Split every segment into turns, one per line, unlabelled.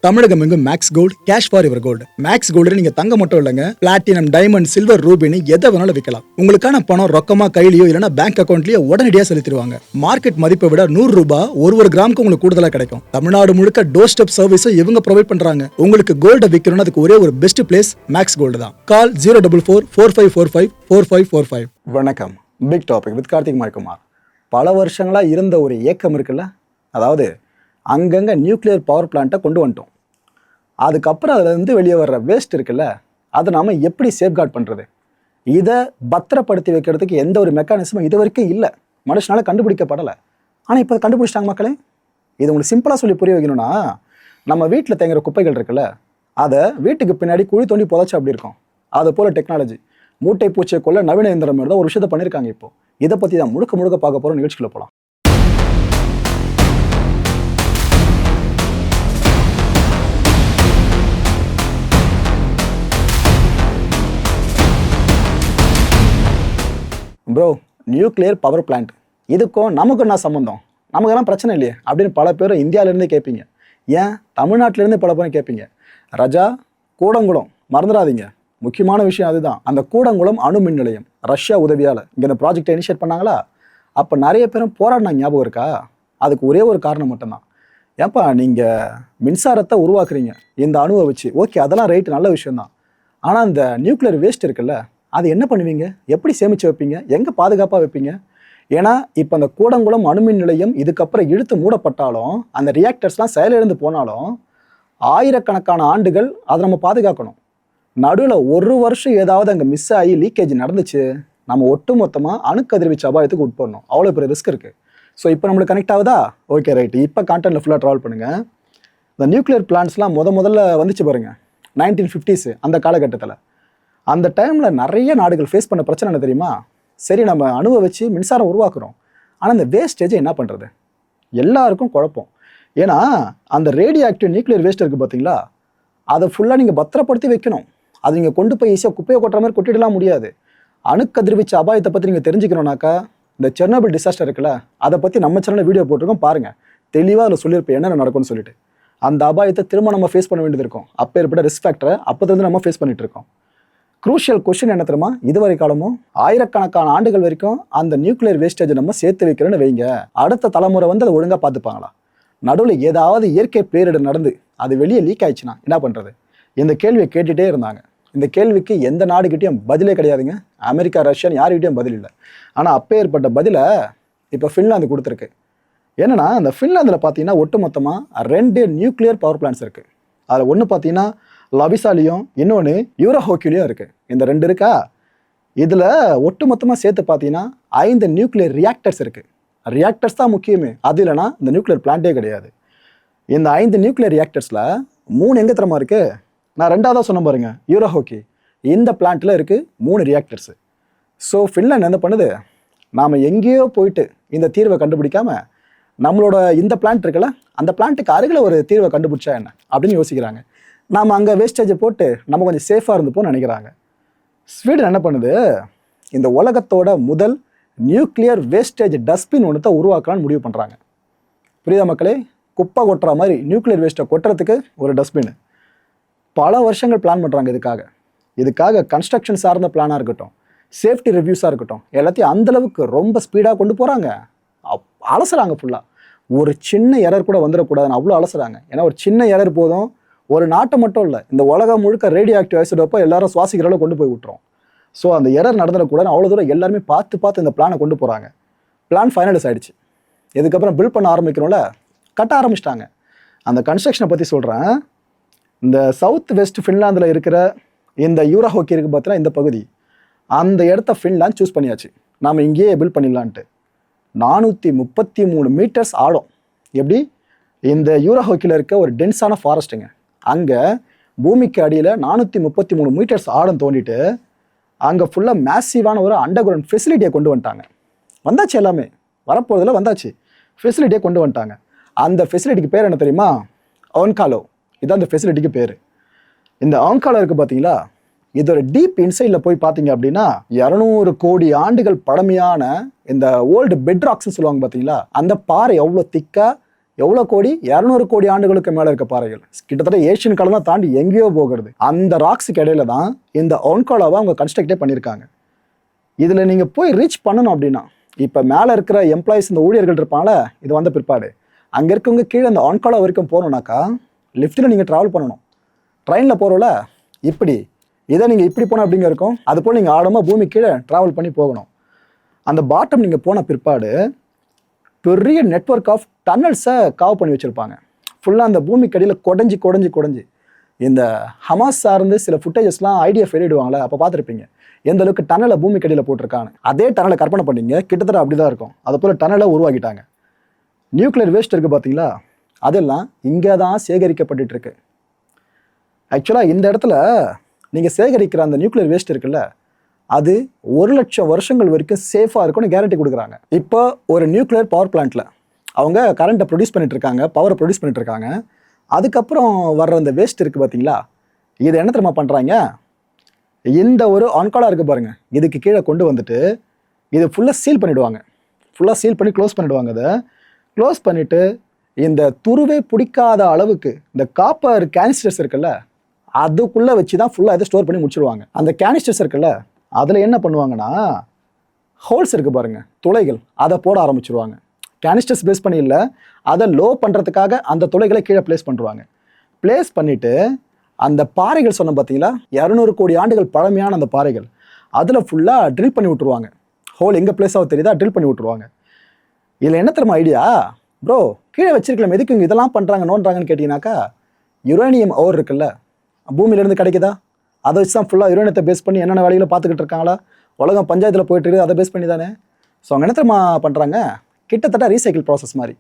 தமிழகம் எங்கும் Max Gold cash for your gold. Max Gold நீங்க தங்க மட்டும் இல்லைங்க, பிளாட்டினம், டைமண்ட், சில்வர், ரூபினி எதை வேணாலும் விற்கலாம். உங்களுக்கான பணம் ரொக்கமா கையிலயோ இல்லைன்னா பேங்க் அக்கௌண்ட்லயோ உடனடியாக செலுத்திடுவாங்க. மார்க்கெட் மதிப்பை விட 100 ரூபாய் ஒரு கிராமுக்கு உங்களுக்கு கூடுதலாக கிடைக்கும். தமிழ்நாடு முழுக்க டோர் ஸ்டெப் சர்வீஸும் இவங்க ப்ரொவைட் பண்றாங்க. உங்களுக்கு கோல்ட விற்கணும்னு அதுக்கு ஒரே ஒரு பெஸ்ட் பிளேஸ் மேக்ஸ் கோல்டு தான். கால் 04445454545. வணக்கம். Big topic with Karthik Maikumar. பல வருஷங்களா இருந்த ஒரு ஏக்கம் இருக்குல்ல, அதாவது அங்கங்கே நியூக்ளியர் பவர் பிளான்ட்டை கொண்டு வந்துட்டோம். அதுக்கப்புறம் அதுலேருந்து வெளியே வர்ற வேஸ்ட் இருக்குல்ல, அதை நாம் எப்படி சேஃப்கார்ட் பண்ணுறது? இதை பத்திரப்படுத்தி வைக்கிறதுக்கு எந்த ஒரு மெக்கானிசமும் இது வரைக்கும் இல்லை, மனுஷனால் கண்டுபிடிக்கப்படலை. ஆனால் இப்போ கண்டுபிடிச்சிட்டாங்க மக்களே. இது உங்களுக்கு சிம்பிளாக சொல்லி புரிய வைக்கணும்னா, நம்ம வீட்டில் தேங்குற குப்பைகள் இருக்குல்ல, அதை வீட்டுக்கு பின்னாடி குழி தோண்டி புதைச்சா அப்படி இருக்கும். அது போல் டெக்னாலஜி மூட்டை பூச்சியை கொள்ள நவீன இயந்திரம் மாதிரி தான் ஒரு விஷயத்தை பண்ணியிருக்காங்க. இப்போ இதை பற்றி தான் முழுக்க பார்க்க போகிற நிகழ்ச்சிக்குள்ள போகலாம். ப்ரோ, நியூக்ளியர் பவர் பிளான்ட் இதுக்கும் நமக்கு என்ன சம்மந்தம், நமக்கெல்லாம் பிரச்சனை இல்லையே அப்படின்னு பல பேர் இந்தியாவிலேருந்தே கேட்பீங்க. ஏன் தமிழ்நாட்டிலேருந்து பல பேரும் கேட்பீங்க. ரஜா, கூடங்குளம் மறந்துடாதீங்க, முக்கியமான விஷயம் அதுதான். அந்த கூடங்குளம் அணு மின் நிலையம் ரஷ்யா உதவியால் இங்கே இந்த ப்ராஜெக்டை இனிஷியேட் பண்ணாங்களா, அப்போ நிறைய பேரும் போராடினா ஞாபகம் இருக்கா? அதுக்கு ஒரே ஒரு காரணம் மட்டும்தான். ஏப்பா நீங்கள் மின்சாரத்தை உருவாக்குறீங்க இந்த அணுவை வச்சு, ஓகே அதெல்லாம் ரைட்டு, நல்ல விஷயம்தான். ஆனால் இந்த நியூக்ளியர் வேஸ்ட் இருக்குல்ல, அது என்ன பண்ணுவீங்க, எப்படி சேமித்து வைப்பீங்க, எங்கே பாதுகாப்பாக வைப்பீங்க? ஏன்னா இப்போ அந்த கூடங்குளம் அணுமின் நிலையம் இதுக்கப்புறம் இழுத்து மூடப்பட்டாலும், அந்த ரியாக்டர்ஸ்லாம் செயலிழந்து போனாலும் ஆயிரக்கணக்கான ஆண்டுகள் அதை நம்ம பாதுகாக்கணும். நடுவில் ஒரு வருஷம் ஏதாவது அங்கே மிஸ் ஆகி லீக்கேஜ் நடந்துச்சு, நம்ம ஒட்டு மொத்தமாக அணுக்கதிர்வீச்சு அபாயத்துக்கு உட்படணும். அவ்வளோ பெரிய ரிஸ்க் இருக்குது. ஸோ இப்போ நம்மளுக்கு கனெக்ட் ஆகுதா? Okay right. இப்போ கான்டென்ட்டில் ஃபுல்லாக ட்ராவல் பண்ணுங்கள். இந்த நியூக்ளியர் பிளான்ட்ஸ்லாம் முதல்ல வந்துச்சு பாருங்கள், 1950s அந்த காலகட்டத்தில். அந்த டைமில் நிறைய நாடுகள் ஃபேஸ் பண்ண பிரச்சனை என்ன தெரியுமா? சரி, நம்ம அணுவை வச்சு மின்சாரம் உருவாக்குறோம், ஆனால் இந்த வேஸ்டேஜை என்ன பண்ணுறது? எல்லாருக்கும் குழப்பம். ஏன்னா அந்த ரேடியோ ஆக்டிவ் நியூக்ளியர் வேஸ்ட் இருக்குது பார்த்தீங்களா, அதை ஃபுல்லாக நீங்கள் பத்திரப்படுத்தி வைக்கணும். அது நீங்கள் கொண்டு போய் ஈஸியாக குப்பையை கொட்டுற மாதிரி கொட்டிடலாம் முடியாது. அணுக்கதிர்வீச்சு அபாயத்தை பற்றி நீங்கள் தெரிஞ்சுக்கணுன்னாக்கா இந்த செர்னோபில் டிசாஸ்டர் இருக்குல்ல, அதை பற்றி நம்ம சேனலில் வீடியோ போட்டிருக்கோம் பாருங்கள். தெளிவாக அதில் சொல்லியிருப்பேன் என்னென்ன நடக்கும்னு சொல்லிட்டு. அந்த அபாயத்தை திரும்ப நம்ம ஃபேஸ் பண்ண வேண்டியது இருக்கும். அப்போ ஏற்பட்ட ரிஸ்க் ஃபேக்டரை அப்போது நம்ம ஃபேஸ் பண்ணிட்டு இருக்கோம். குரூஷியல் கொஸ்டின் என்ன தெரியுமா? இதுவரை காலமும் ஆயிரக்கணக்கான ஆண்டுகள் வரைக்கும் அந்த நியூக்ளியர் வேஸ்டேஜை நம்ம சேர்த்து வைக்கிறோன்னு வைங்க, அடுத்த தலைமுறை வந்து அதை ஒழுங்காக பார்த்துப்பாங்களா? நடுவில் ஏதாவது இயற்கை பேரிடர் நடந்து அது வெளியே லீக் ஆயிடுச்சுன்னா என்ன பண்ணுறது? இந்த கேள்வியை கேட்டுகிட்டே இருந்தாங்க. இந்த கேள்விக்கு எந்த நாடுகிட்டையும் பதிலே கிடையாதுங்க. அமெரிக்கா, ரஷ்யான்னு யாருக்கிட்டையும் பதில் இல்லை. ஆனால் அப்போ ஏற்பட்ட பதிலை இப்போ ஃபின்லாந்து கொடுத்துருக்கு. என்னன்னா, அந்த ஃபின்லாந்தில் பார்த்தீங்கன்னா ஒட்டு மொத்தமாக 2 நியூக்ளியர் பவர் பிளான்ட்ஸ் இருக்குது. அதில் ஒன்று பார்த்தீங்கன்னா லவிசாலியும், இன்னொன்று யூரோஹோக்கிலையும் இருக்குது. இந்த 2 இருக்கா, இதில் ஒட்டு மொத்தமாக சேர்த்து பார்த்தீங்கன்னா 5 நியூக்ளியர் ரியாக்டர்ஸ் இருக்குது. ரியாக்டர்ஸ் தான் முக்கியமே, அது இல்லைனா இந்த நியூக்ளியர் பிளான்ட்டே கிடையாது. இந்த 5 நியூக்ளியர் ரியாக்டர்ஸில் 3 எங்கே தரமா இருக்குது? நான் 2ஆவதாக சொன்ன பாருங்க, யூரோஹோக்கி. இந்த பிளான்ட்டில் இருக்குது 3 ரியாக்டர்ஸு. ஸோ ஃபின்லாந்து என்ன பண்ணுது, நாம் எங்கேயோ போயிட்டு இந்த தீர்வை கண்டுபிடிக்காம நம்மளோட இந்த பிளான்ட் இருக்குல்ல, அந்த பிளான்ட்டுக்கு அருகில் ஒரு தீர்வை கண்டுபிடிச்சா என்ன அப்படின்னு யோசிக்கிறாங்க. நாம் அங்கே வேஸ்டேஜை போட்டு நம்ம கொஞ்சம் சேஃபாக இருந்துப்போம்னு நினைக்கிறாங்க. ஸ்வீடன் என்ன பண்ணுது, இந்த உலகத்தோட முதல் நியூக்ளியர் வேஸ்டேஜ் டஸ்ட்பின் ஒன்று தான் உருவாக்கலான்னு முடிவு பண்ணுறாங்க. புரியுதா மக்களே? குப்பை கொட்டுற மாதிரி நியூக்ளியர் வேஸ்ட்டை கொட்டுறதுக்கு ஒரு டஸ்ட்பின். பல வருஷங்கள் பிளான் பண்ணுறாங்க இதுக்காக கன்ஸ்ட்ரக்ஷன் சார்ந்த பிளானாக இருக்கட்டும், சேஃப்டி ரிவ்யூஸாக இருக்கட்டும், எல்லாத்தையும் அந்தளவுக்கு ரொம்ப ஸ்பீடாக கொண்டு போகிறாங்க. அலசுறாங்க ஃபுல்லாக. ஒரு சின்ன எரர் கூட வந்துடக்கூடாதுன்னு அவ்வளோ அலசுறாங்க. ஏன்னா ஒரு சின்ன எரர் போதும், ஒரு நாட்டை மட்டும் இல்லை, இந்த உலகம் முழுக்க ரேடியோ ஆக்டிவ் ஐசோடோப்பை எல்லாரும் சுவாசிக்கிற அளவு கொண்டு போய் விட்டுரும். ஸோ அந்த எரர் நடந்துடக்கூடாதுன்னு அவ்வளோ தூரம் எல்லாருமே பார்த்து இந்த பிளானை கொண்டு போகிறாங்க. பிளான் ஃபைனலைஸ் ஆகிடுச்சு. இதுக்கப்புறம் பில்ட் பண்ண ஆரம்பிக்கிறோம்ல, கட்ட ஆரம்பிச்சிட்டாங்க. அந்த கன்ஸ்ட்ரக்ஷனை பற்றி சொல்கிறேன். இந்த சவுத் வெஸ்ட் ஃபின்லாந்தில் இருக்கிற இந்த யூரோஹோக்கி இருக்குது பார்த்தீங்கன்னா, இந்த பகுதி, அந்த இடத்த ஃபின்லாந்து சூஸ் பண்ணியாச்சு. நாம் இங்கேயே பில்ட் பண்ணிடலான்ட்டு. 433 மீட்டர்ஸ் ஆழம். எப்படி? இந்த யூரோஹோக்கியில் இருக்க ஒரு டென்ஸான ஃபாரஸ்ட்டுங்க. அங்கே பூமிக்கு அடியில் 433 மீட்டர்ஸ் ஆழம் தோண்டிட்டு அங்கே ஃபுல்லாக மேசிவான ஒரு அண்டர் கிரவுண்ட் ஃபெசிலிட்டியை கொண்டு வந்துட்டாங்க. வந்தாச்சு, எல்லாமே வரப்போகிறதுல வந்தாச்சு, ஃபெசிலிட்டியை கொண்டு வந்துட்டாங்க. அந்த ஃபெசிலிட்டிக்கு பேர் என்ன தெரியுமா? ஆன்காலோ. இதுதான் அந்த ஃபெசிலிட்டிக்கு பேர். இந்த ஆன்காலோ இருக்குது பார்த்தீங்களா, இதோட டீப் இன்சைடில் போய் பார்த்தீங்க அப்படின்னா 200 கோடி ஆண்டுகள் பழமையான இந்த ஓல்டு பெட்ராக்ஸ்ன்னு சொல்லுவாங்க பார்த்தீங்களா, அந்த பாறை எவ்வளோ திக்காக எவ்வளோ கோடி? 200 கோடி ஆண்டுகளுக்கு மேலே இருக்க பாறைகள். கிட்டத்தட்ட ஏஷியன் காலம் தான் தாண்டி எங்கேயோ போகிறது. அந்த ராக்ஸுக்கு இடையில தான் இந்த ஒன்காலாவை அவங்க கன்ஸ்ட்ரக்டே பண்ணியிருக்காங்க. இதில் நீங்கள் போய் ரீச் பண்ணணும் அப்படின்னா, இப்போ மேலே இருக்கிற எம்ப்ளாயிஸ், இந்த ஊழியர்கள் இருப்பாங்களே, இது வந்த பிற்பாடு அங்கே இருக்கவங்க கீழே அந்த ஒன்காலா வரைக்கும் போகணுன்னாக்கா லிஃப்ட்டில் நீங்கள் ட்ராவல் பண்ணணும். ட்ரெயினில் போகிறோம்ல, இப்படி இதை நீங்கள் இப்படி போனால் அப்படிங்க இருக்கும். அதுபோல் நீங்கள் ஆழமாக பூமி கீழே ட்ராவல் பண்ணி போகணும். அந்த பாட்டம் நீங்கள் போன பிற்பாடு பெரிய நெட்வொர்க் ஆஃப் டன்னல்ஸை காவ் பண்ணி வச்சுருப்பாங்க. ஃபுல்லாக அந்த பூமிக்கு அடியில் குடஞ்சி இந்த ஹமாஸ் சார்ந்து சில ஃபுட்டேஜஸ்லாம் ஐடிஎஃப் வெளியிடுவாங்களே, அப்போ பார்த்துருப்பீங்க எந்த அளவுக்கு டன்னலை பூமிக்கு அடியில் போட்டிருக்காங்க. அதே டன்னலை கற்பனை பண்ணிங்க, கிட்டத்தட்ட அப்படி தான் இருக்கும். அதை போல் டன்னலை உருவாக்கிட்டாங்க. நியூக்ளியர் வேஸ்ட் இருக்குது பார்த்தீங்களா, அதெல்லாம் இங்கே தான் சேகரிக்கப்பட்டு இருக்கு. ஆக்சுவலாக இந்த இடத்துல நீங்கள் சேகரிக்கிற அந்த நியூக்ளியர் வேஸ்ட் இருக்குல்ல, அது 1,00,000 வருஷங்கள் வரைக்கும் சேஃபாக இருக்கும்னு கேரண்டி கொடுக்குறாங்க. இப்போ ஒரு நியூக்ளியர் பவர் பிளான்ட்டில் அவங்க கரண்ட்டை ப்ரொடியூஸ் பண்ணிட்டு இருக்காங்க, பவரை ப்ரொடியூஸ் பண்ணிட்டு இருக்காங்க. அதுக்கப்புறம் வர்ற அந்த வேஸ்ட் இருக்குது பார்த்தீங்களா, இது என்ன தெரியுமா பண்ணுறாங்க? இந்த ஒரு ஆன்காலா இருக்குது பாருங்கள், இதுக்கு கீழே கொண்டு வந்துட்டு இது ஃபுல்லாக சீல் பண்ணிவிடுவாங்க. ஃபுல்லாக சீல் பண்ணி க்ளோஸ் பண்ணிவிடுவாங்க. அதை க்ளோஸ் பண்ணிவிட்டு இந்த துருவே பிடிக்காத அளவுக்கு இந்த காப்பர் கேனிஸ்டர்ஸ் இருக்குல்ல, அதுக்குள்ளே வச்சு தான் ஃபுல்லாக இதை ஸ்டோர் பண்ணி முடிச்சிடுவாங்க. அந்த கேனிஸ்டர்ஸ் இருக்குல்ல, அதில் என்ன பண்ணுவாங்கன்னா, ஹோல்ஸ் இருக்குது பாருங்கள், துளைகள், அதை போட ஆரம்பிச்சிருவாங்க. கேனிஸ்டர்ஸ் பேஸ் பண்ணி இல்லை, அதை லோ பண்ணுறதுக்காக அந்த துளைகளை கீழே ப்ளேஸ் பண்ணுவாங்க. ப்ளேஸ் பண்ணிவிட்டு அந்த பாறைகள் சொன்ன பார்த்தீங்களா, 200 கோடி ஆண்டுகள் பழமையான அந்த பாறைகள், அதில் ஃபுல்லாக ட்ரில் பண்ணி விட்ருவாங்க. ஹோல் எங்கே ப்ளேஸ் ஆக தெரியுதா, ட்ரில் பண்ணி விட்ருவாங்க. இதில் என்ன தெரியுமா ஐடியா? ப்ரோ, கீழே வச்சிருக்கலாம், எதுக்கு இங்கே இதெல்லாம் பண்ணுறாங்க நோன்றாங்கன்னு கேட்டிங்கனாக்கா, யுரேனியம் ஓர் இருக்குல்ல, பூமியிலேருந்து கிடைக்குதா, அதை வச்சு தான் ஃபுல்லாக யுரேனியத்தை பேஸ் பண்ணி என்னென்ன வேலைகளை பார்த்துக்கிட்டு இருக்காங்களா, உலகம் பஞ்சாயத்தில் போயிட்டு இருக்குது, அதை பேஸ் பண்ணி தானே. ஸோ அவங்க என்ன தெரியுமா பண்ணுறாங்க, கிட்டத்தட்ட ரீசைக்கிள் ப்ராசஸ் மாதிரி.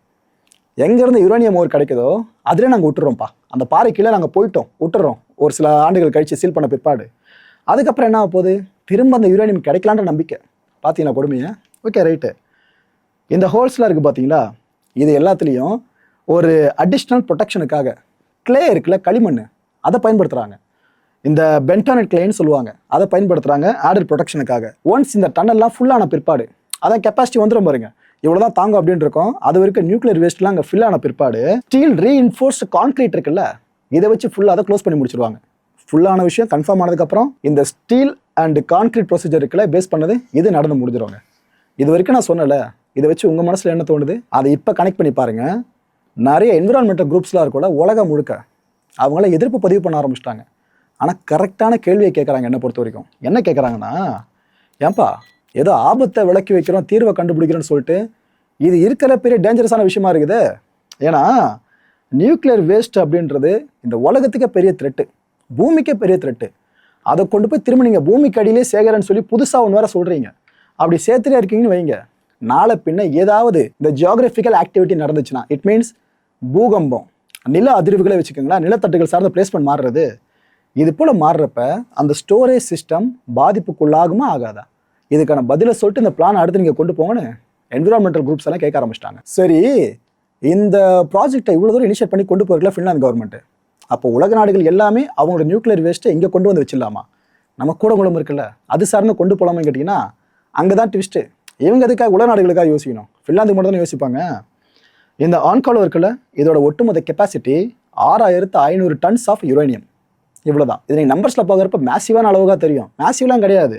எங்கேருந்து யுரேனியம் ஓர் கிடைக்குதோ அதிலே நாங்கள் விட்டுறோம்ப்பா, அந்த பாறை கீழே நாங்கள் போயிட்டோம் விட்டுறோம், ஒரு சில ஆண்டுகள் கழித்து சீல் பண்ண பிற்பாடு. அதுக்கப்புறம் என்ன ஆக போகுது, திரும்ப அந்த யுரேனியம் கிடைக்கலான்ற நம்பிக்கை. பார்த்தீங்களா கொடுமையை? Okay right. இந்த ஹோல்ஸ்லாம் இருக்குது பார்த்தீங்களா, இது எல்லாத்துலேயும் ஒரு அடிஷ்னல் ப்ரொடெக்ஷனுக்காக கிளே இருக்குல்ல, களிமண், அதை பயன்படுத்துகிறாங்க. இந்த பென்டானட் கிளேன்னு சொல்லுவாங்க, அதை பயன்படுத்துகிறாங்க ஆடட் ப்ரொடெக்ஷனுக்காக. ஒன்ஸ் இந்த டன்னல்லாம் ஃபுல்லான பிற்பாடு, அதான் கெப்பாசிட்டி வந்துடும் பாருங்க, இவ்வளோ தான் தாங்கும் அப்படின்னு இருக்கும். அது வரைக்கும் நியூக்ளியர் வேஸ்ட்லாம் அங்கே ஃபில் ஆன பிற்பாடு ஸ்டீல் ரீஇன்ஃபோர்ஸ்டு கான்க்ரீட் இருக்குல்ல, இதை வச்சு ஃபுல்லாக அதை க்ளோஸ் பண்ணி முடிச்சிருவாங்க. ஃபுல்லான விஷயம் கன்ஃபார்ம் ஆனதுக்கப்புறம் இந்த ஸ்டீல் அண்ட் கான்க்ரீட் ப்ரொசீஜர் இருக்குல்ல, பேஸ் பண்ணது இது நடந்து முடிஞ்சிருவாங்க. இது வரைக்கும் நான் சொன்னல, இதை வச்சு உங்கள் மனசில் என்ன தோணுது அதை இப்போ கனெக்ட் பண்ணி பாருங்கள். நிறைய என்விரான்மெண்டல் குரூப்ஸ்லாம் இருக்கோட உலகம் முழுக்க அவங்கள எதிர்ப்பு பதிவு பண்ண ஆரம்பிச்சிட்டாங்க. ஆனால் கரெக்டான கேள்வியை கேட்குறாங்க. என்னை பொறுத்த வரைக்கும் என்ன கேட்குறாங்கன்னா, ஏன்பா ஏதோ ஆபத்தை விளக்கி வைக்கிறோம், தீர்வை கண்டுபிடிக்கிறோன்னு சொல்லிட்டு இது இருக்கிற பெரிய டேஞ்சரஸான விஷயமா இருக்குது. ஏன்னா நியூக்ளியர் வேஸ்ட் அப்படின்றது இந்த உலகத்துக்கே பெரிய த்ரெட்டு, பூமிக்கே பெரிய த்ரெட்டு. அதை கொண்டு போய் திரும்ப நீங்கள் பூமிக்கு அடியிலே சேகரன்னு சொல்லி புதுசாக ஒன்று வேற சொல்கிறீங்க. அப்படி சேர்த்துட்டே இருக்கீங்கன்னு வைங்க, நாளை பின்ன ஏதாவது இந்த ஜியோகிராஃபிக்கல் ஆக்டிவிட்டி நடந்துச்சுன்னா, இட் மீன்ஸ் பூகம்பம், நில அதிர்வுகளை வச்சுக்கோங்களா, நிலத்தட்டுகள் சார்ந்த பிளேஸ்மெண்ட் மாறுறது, இது போல் மாறுறப்ப அந்த ஸ்டோரேஜ் சிஸ்டம் பாதிப்புக்குள்ளாகுமா ஆகாதா? இதுக்கான பதிலை சொல்லிட்டு இந்த பிளான் அடுத்து நீங்கள் கொண்டு போங்கன்னு என்விரான்மெண்டல் குரூப்ஸ் எல்லாம் கேட்க ஆரம்பிச்சிட்டாங்க. சரி, இந்த ப்ராஜெக்டை இவ்வளோ தூரம் இனிஷியேட் பண்ணி கொண்டு போயிருக்கல ஃபின்லாந்து கவர்மெண்ட்டு, அப்போ உலக நாடுகள் எல்லாமே அவங்களோட நியூக்ளியர் வேஸ்ட்டை இங்கே கொண்டு வந்து வச்சிடலாமா? நம்ம கூடங்குளம் இருக்குல்ல, அது சார்ந்து கொண்டு போகலாமான்னு கேட்டிங்கன்னா, அங்கே தான் ட்விஸ்ட்டு. இவங்க எதுக்காக உலக நாடுகளுக்காக யோசிக்கணும், ஃபின்லாந்துக்கு மட்டும் தானே யோசிப்பாங்க. இந்த ஆன்காலோ இருக்குல்ல, இதோட ஒட்டுமொத்த கெப்பாசிட்டி 6500 டன்ஸ் ஆஃப் யுரேனியம். இவ்வளோ தான். இது நீங்கள் நம்பர்ஸில் பார்க்குறப்ப மேசிவான அளவுக்காக தெரியும், மேசிவ்லாம் கிடையாது.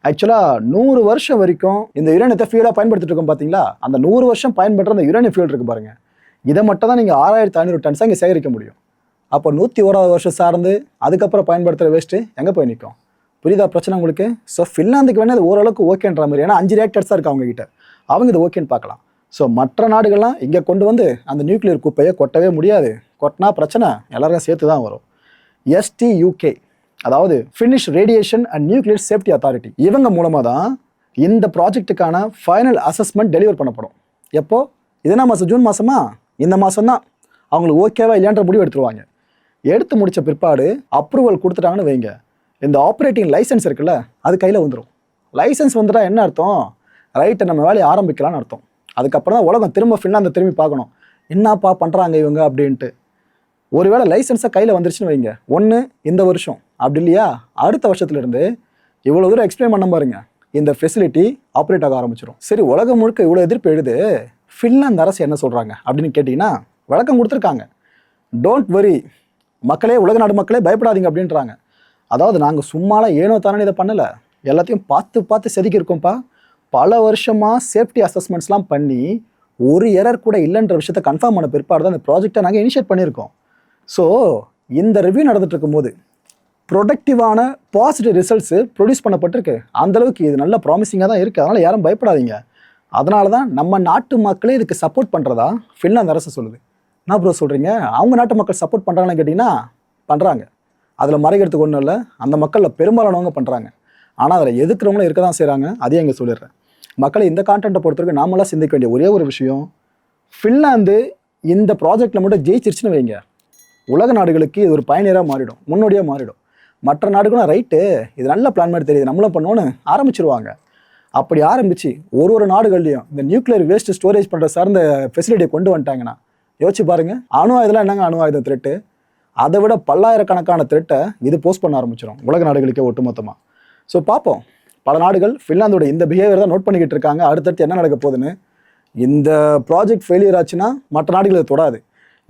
ஆக்சுவலாக 100 வருஷம் வரைக்கும் இந்த யுரேனியத்தை ஃபியூலாக பயன்படுத்திட்டு இருக்கோம் பார்த்தீங்களா, அந்த 100 வருஷம் பயன்படுற அந்த யுரேனியம் ஃபியூல் இருக்குது பாருங்கள், இதை மட்டும் தான் நீங்கள் 6500 டன்ஸாக இங்கே சேகரிக்க முடியும். அப்போ 101வது வருஷம் சார்ந்து அதுக்கப்புறம் பயன்படுத்துகிற வேஸ்ட்டு எங்கே போய் நிற்கும்? புரியுதா பிரச்சனை உங்களுக்கு? ஸோ ஃபின்லாந்துக்கு வேணால் அது ஓரளவுக்கு ஓகேன்ற மாதிரி, ஏன்னா 5 ரியாக்டர்ஸ் தான் இருக்குது அவங்ககிட்ட, அவங்க இது ஓகேன்னு பார்க்கலாம். ஸோ மற்ற நாடுகள்லாம் இங்கே கொண்டு வந்து அந்த நியூக்ளியர் குப்பையை கொட்டவே முடியாது, கொட்டினா பிரச்சனை எல்லாருக்கும் சேர்த்து தான் வரும். STUK, அதாவது finish radiation and nuclear safety authority, இவங்க மூலமாக தான் இந்த ப்ராஜெக்ட்டுக்கான ஃபைனல் அசஸ்மெண்ட் டெலிவர் பண்ணப்படும். எப்போ? இதுனா மாதம், ஜூன் மாதமா, இந்த மாதம் தான் அவங்களுக்கு ஓகேவா இல்லையான்ற முடிவு எடுத்துருவாங்க. எடுத்து முடித்த பிற்பாடு அப்ரூவல் கொடுத்துட்டாங்கன்னு வைங்க, இந்த ஆப்ரேட்டிங் லைசன்ஸ் இருக்குல்ல, அது கையில் வந்துடும். லைசன்ஸ் வந்துட்டா என்ன அர்த்தம்? ரைட்டை நம்ம வேலையை ஆரம்பிக்கலான்னு அர்த்தம். அதுக்கப்புறம் தான் உலகம் திரும்ப ஃபின்லாந்தை திரும்பி பார்க்கணும், என்னப்பா பண்ணுறாங்க இவங்க அப்படின்ட்டு. ஒருவேளை லைசன்ஸை கையில் வந்துருச்சுன்னு வைங்க, ஒன்று இந்த வருஷம், அப்படி இல்லையா அடுத்த வருஷத்துலேருந்து இவ்வளோ தூரம் எக்ஸ்பிளைன் பண்ண பாருங்க, இந்த ஃபெசிலிட்டி ஆப்ரேட் ஆக ஆரம்பிச்சிடும். சரி, உலகம் முழுக்க இவ்வளோ எதிர்ப்பு எழுது, ஃபின்லாந்து அரசு என்ன சொல்கிறாங்க அப்படின்னு கேட்டிங்கன்னா, விளக்கம் கொடுத்துருக்காங்க. டோன்ட் வரி, மக்களே, உலக நாடு மக்களே பயப்படாதீங்க அப்படின்றாங்க. அதாவது நாங்கள் சும்மாலாம் ஏனோ தானே இதை பண்ணலை, எல்லாத்தையும் பார்த்து பார்த்து செதுக்கியிருக்கோம்ப்பா. பல வருஷமாக சேஃப்டி அசஸ்மெண்ட்ஸ்லாம் பண்ணி ஒரு எரர் கூட இல்லைன்ற விஷயத்தை கன்ஃபார்ம் பண்ண பிற்பாடு தான் இந்த ப்ராஜெக்டை நாங்கள் இனிஷியேட் பண்ணியிருக்கோம். ஸோ இந்த ரிவ்யூ நடந்துட்டு இருக்கும்போது ப்ரொடக்டிவான பாசிட்டிவ் ரிசல்ட்ஸு ப்ரொடியூஸ் பண்ணப்பட்டிருக்கு. அந்தளவுக்கு இது நல்ல ப்ராமிசிங்காக தான் இருக்குது. அதனால் யாரும் பயப்படாதீங்க. அதனால தான் நம்ம நாட்டு மக்களே இதுக்கு சப்போர்ட் பண்ணுறதா ஃபின்லாந்து அரசு சொல்லுது. என்ன ப்ரோ சொல்கிறீங்க? அவங்க நாட்டு மக்கள் சப்போர்ட் பண்ணுறாங்கன்னு கேட்டிங்கன்னா பண்ணுறாங்க. அதில் மறைக்கிறதுக்கு ஒன்றும் இல்லை, அந்த மக்களில் பெரும்பாலானவங்க பண்ணுறாங்க. ஆனால் அதில் எதுக்குறவங்களும் இருக்க தான் செய்கிறாங்க. அதையும் இங்கே சொல்லிடுறேன். மக்களை இந்த கான்டென்ட்டை பொறுத்தவரைக்கும் நாமெல்லாம் சிந்திக்க வேண்டிய ஒரே ஒரு விஷயம், ஃபின்லாந்து இந்த ப்ராஜெக்டில் மட்டும் ஜெயிச்சிருச்சுன்னு வைங்க, உலக நாடுகளுக்கு இது ஒரு பயணியராக மாறிடும், முன்னோடியாக மாறிடும். மற்ற நாடுகளும் ரைட்டு, இது நல்ல பிளான் மாதிரி தெரியுது, நம்மளும் பண்ணோன்னு ஆரம்பிச்சிருவாங்க. அப்படி ஆரம்பித்து ஒரு நாடுகள்லையும் இந்த நியூக்ளியர் வேஸ்ட் ஸ்டோரேஜ் பண்ணுற சார்ந்த ஃபெசிலிட்டியை கொண்டு வந்துட்டாங்கன்னா யோசிச்சு பாருங்கள். அணு ஆயுதம் என்னங்க, அணு ஆயுத த்ரெட்டு, அதை விட பல்லாயிரக்கணக்கான த்ரெட்டை இது போஸ்ட் பண்ண ஆரம்பிச்சிடும் உலக நாடுகளுக்கே ஒட்டுமொத்தமாக. ஸோ பார்ப்போம். பல நாடுகள் ஃபின்லாந்தோட இந்த பிஹேவியர் தான் நோட் பண்ணிக்கிட்டு இருக்காங்க. அடுத்தடுத்து என்ன நடக்க போகுதுன்னு. இந்த ப்ராஜெக்ட் ஃபெயிலியர் ஆச்சுன்னா மற்ற நாடுகளை தொடாது,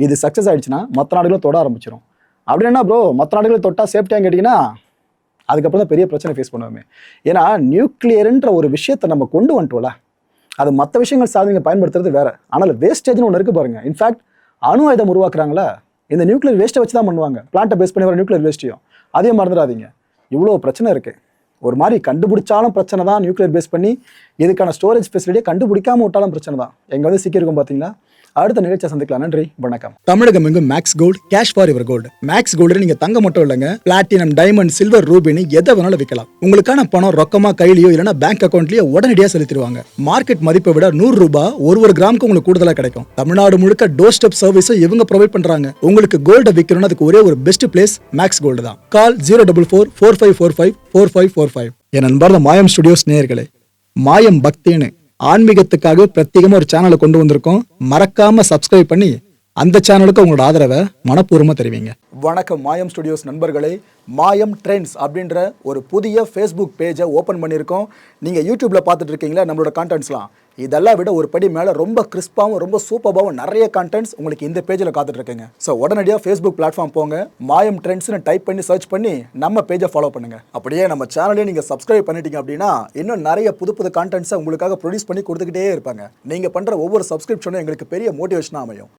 இது சக்ஸஸ் ஆகிடுச்சுன்னா மற்ற நாடுகளும் தொட ஆரம்பிச்சிடும். அப்படின்னா ப்ரோ மற்ற நாடுகளை தொட்டால் சேஃப்டியான்னு கேட்டிங்கன்னா அதுக்கப்புறம் தான் பெரிய பிரச்சனை ஃபேஸ் பண்ணுவோமே. ஏன்னா நியூக்ளியர்ன்ற ஒரு விஷயத்தை நம்ம கொண்டு வந்துட்டோம்ல, அது மற்ற விஷயங்கள் சாதனை பயன்படுத்துறது வேறு. ஆனால் வேஸ்டேஜ்னு ஒன்று இருக்குது பாருங்கள். இன்ஃபேக்ட் அணு ஆயுதம் உருவாக்குறாங்களா, இந்த நியூக்ளியர் வேஸ்ட்டை வச்சு தான் பண்ணுவாங்க. பிளான்ட்டை பேஸ் பண்ணி வர நியூக்ளியர் வேஸ்ட்டையும் அதையும் மறந்துடாதீங்க. இவ்வளோ பிரச்சனை இருக்குது. ஒரு மாதிரி கண்டுபிடிச்சாலும் பிரச்சனை தான், நியூக்ளியர் பேஸ் பண்ணி இதுக்கான ஸ்டோரேஜ் ஃபெசிலிட்டியை கண்டுபிடிக்காம விட்டாலும் பிரச்சனை தான். எங்கே வந்து சிக்கியிருக்கும் பார்த்தீங்களா? அடுத்த நிகழ்ச்சியை சந்திக்கலாம். நன்றி, வணக்கம். தமிழகம் எங்கும் Max Gold, cash for your gold. Max Gold நீங்க தங்க மட்டும் இல்லைங்க, பிளாட்டினம், டைமண்ட், சில்வர், ரூபினி எதை வேணாலும் விற்கலாம். உங்களுக்கான பணம் ரொக்கமா கையிலயோ இல்லைன்னா பேங்க் அக்கௌண்ட்லயோ உடனடியாக செலுத்திடுவாங்க. மார்க்கெட் மதிப்பை விட 100 ரூபாய் ஒரு கிராமுக்கு உங்களுக்கு கூடுதலாக கிடைக்கும். தமிழ்நாடு முழுக்க டோர் ஸ்டெப் சர்வீஸும் இவங்க ப்ரொவைட் பண்றாங்க. உங்களுக்கு கோல்டை விற்கணும்னு அதுக்கு ஒரே ஒரு பெஸ்ட் பிளேஸ் மேக்ஸ் கோல்டு தான். கால் 04445454545. என் அன்பார்ந்த மாயம் ஸ்டுடியோஸ் நேயர்களே, மாயம் பக்தின்னு ஆன்மீகத்துக்காக பிரத்யேகமாக ஒரு சேனலை கொண்டு வந்திருக்கோம். மறக்காம சப்ஸ்கிரைப் பண்ணி அந்த சேனலுக்கு உங்களோட ஆதரவை மனப்பூர்வமாக தெரிவிங்க. வணக்கம் மாயம் ஸ்டுடியோஸ் நண்பர்களே. மாயம் ட்ரெண்ட்ஸ் அப்படின்ற ஒரு புதிய ஃபேஸ்புக் பேஜை ஓப்பன் பண்ணியிருக்கோம். நீங்கள் யூடியூப்பில் பார்த்துட்டு இருக்கீங்களா நம்மளோட கான்டென்ட்ஸ்லாம், இதெல்லாம் விட ஒரு படி மேலே ரொம்ப கிறிஸ்பாகவும் ரொம்ப சூப்பராகவும் நிறைய கான்டென்ட்ஸ் உங்களுக்கு இந்த பேஜில் காத்துட்ருக்குங்க. ஸோ உடனடியாக ஃபேஸ்புக் பிளாட்ஃபார்ம் போங்க, மாயம் ட்ரெண்ட்ஸ்னு டைப் பண்ணி சர்ச் பண்ணி நம்ம பேஜை ஃபாலோ பண்ணுங்கள். அப்படியே நம்ம சேனலையும் நீங்கள் சப்ஸ்கிரைப் பண்ணிட்டீங்க அப்படின்னா இன்னும் நிறைய புது கான்டென்ட்ஸை உங்களுக்காக ப்ரொடியூஸ் பண்ணி கொடுத்துக்கிட்டே இருப்பாங்க. நீங்கள் பண்ணுற ஒவ்வொரு சப்ஸ்கிரிப்ஷனும் எங்களுக்கு பெரிய மோட்டிவேஷனாக அமையும்.